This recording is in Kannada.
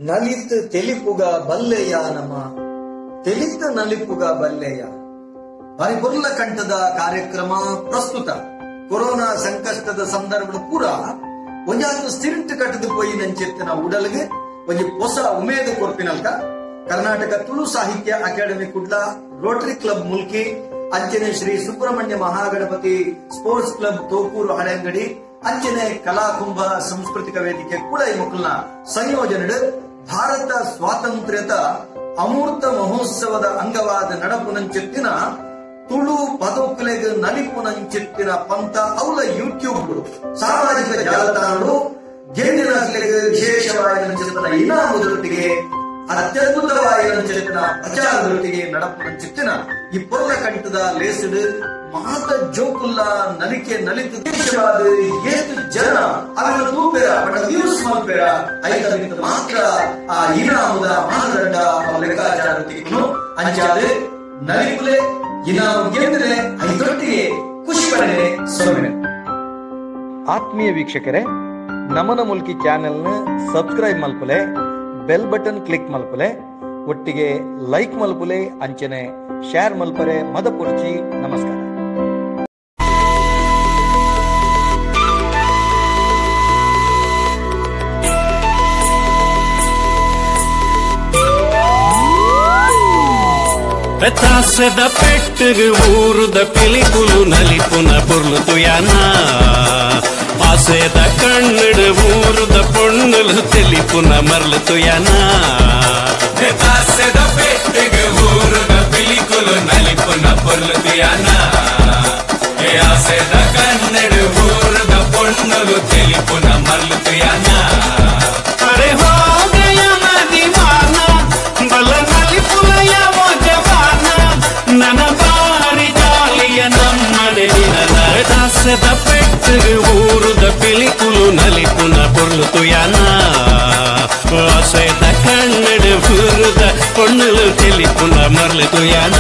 ನಲಿತ್ ತೆಲಿಪುಗ ಬಲ್ಲೆಯ ನಮ ತೆಲಿತ್ ನಲಿಪುಗ ಬಲ್ಲೆಯ ಪರಿಪುರ್ಲ ಕಂಠದ ಕಾರ್ಯಕ್ರಮ ಪ್ರಸ್ತುತ ಕೊರೋನಾ ಸಂಕಷ್ಟದ ಸಂದರ್ಭ ಪೂರ ಒಂಜಾದು ಸ್ಟಿರಿಂಟ್ ಕಟ್ಟದು ಪೋಯಿ ನಂಚೆತ್ತಿನ ಉಡಲ್ಗೆ ಒಂಜಿ ಹೊಸ ಉಮೇದು ಕೊರ್ಪಿನಲ್ಕ ಕರ್ನಾಟಕ ತುಳು ಸಾಹಿತ್ಯ academy Kudla Rotary club Mulki ಅಂಚನೆ ಶ್ರೀ ಸುಬ್ರಹ್ಮಣ್ಯ ಮಹಾಗಣಪತಿ ಸ್ಪೋರ್ಟ್ಸ್ ಕ್ಲಬ್ ತೋಕೂರು ಹಳೆಂಗಡಿ ಅಂಚನೆ ಕಲಾಕುಂಭ ಸಾಂಸ್ಕೃತಿಕ ವೇದಿಕೆ ಕೂಡ ಈ ಮಕ್ಕಳನ್ನ ಸಂಯೋಜನೆ ಭಾರತ ಸ್ವಾತಂತ್ರ್ಯದ ಅಮೂರ್ತ ಮಹೋತ್ಸವದ ಅಂಗವಾದ ನಡಪುನಂಚೆತ್ತಿನ ತುಳು ಪದಕಲೆಗೆ ನಲಿಪುನಂಚೆತ್ತಿನ ಪಂಥ ಅವಳ ಯೂಟ್ಯೂಬ್ ಸಾಮಾಜಿಕ ಜಾಲತಾಣಗಳು ಗೆಂಡಿನ ವಿಶೇಷವಾದ ಇನಾಮದೊಟ್ಟಿಗೆ ಅತ್ಯದ್ಭುತವಾದ ಪ್ರಚಾರದೊಟ್ಟಿಗೆ ನಡಪುನಂಚೆತ್ತಿನ ಈ ಪೊರ್ಲ ಕಂಠದ ಲೇಸಡ್ ಮಾತ ಜೋಕುಲ್ಲ ನಲಿಕೆ ನಲಿತು ದೇಶವಾದ ಏತು ಜನ ಅವರ ತೂಪೆರ ಬಡ ವ್ಯೂಸ್ ಮಲ್ಪೆರ ಐದರಿಂದ ಮಾತ್ರ ಆ ಇನಾಮದ ಮಾನದಂಡ ಲೆಕ್ಕಾಚಾರವನ್ನು ಅಂಚಾದೆ ನಲಿಪುಲೆ ಇನಾಮ ಗೆಂದ್ರೆ ಐದೊಟ್ಟಿಗೆ ಖುಷಿ ಪಡೆ ಸೊನ್ನೆ. ಆತ್ಮೀಯ ವೀಕ್ಷಕರೇ, ನಮನ ಮುಲ್ಕಿ ಚಾನೆಲ್ನ ಸಬ್ಸ್ಕ್ರೈಬ್ ಮಲ್ಪಲೆ, ಬೆಲ್ ಬಟನ್ ಕ್ಲಿಕ್ ಮಲ್ಪಲೆ, ಒಟ್ಟಿಗೆ ಲೈಕ್ ಮಲ್ಪಲೆ, ಅಂಚನೆ ಶೇರ್ ಮಲ್ಪರೆ ಮದ ಪೊರ್ಚಿ. ನಮಸ್ಕಾರ. పెతాసెద పెట్టు ఊరుద పిలికులు నలిపున పొర్లుతు యానా ఆసేద కన్నుడు ఊరుద పొన్నులు తెలిపున మర్లుతు యానా పెతాసెద పెట్టు ఊరుద పిలికులు నలిపున పొర్లుతు యానా ఆసేద కన్నుడు ఊరుద పొన్నులు తెలిపున మర్లుతు యానా అరే హో గయా మదివానా బల నలిపులయ ನನ್ನ ಬಾರಿ ಜಾಲಿಯ ನಮ್ಮನೆ ದಾಸದ ಪೆಟ್ಟು ಊರುದ ಪಿಲಿಕುಲು ನಲಿಪುನ ಪೊರ್ಲುತು ಯಾನ ಆಸೆದ ಕಣ್ಣಡು ಊರುದ ಪೊಣ್ಣುಲು ತಿಳಿಪುನ ಮರ್ಲುತು ಯಾನ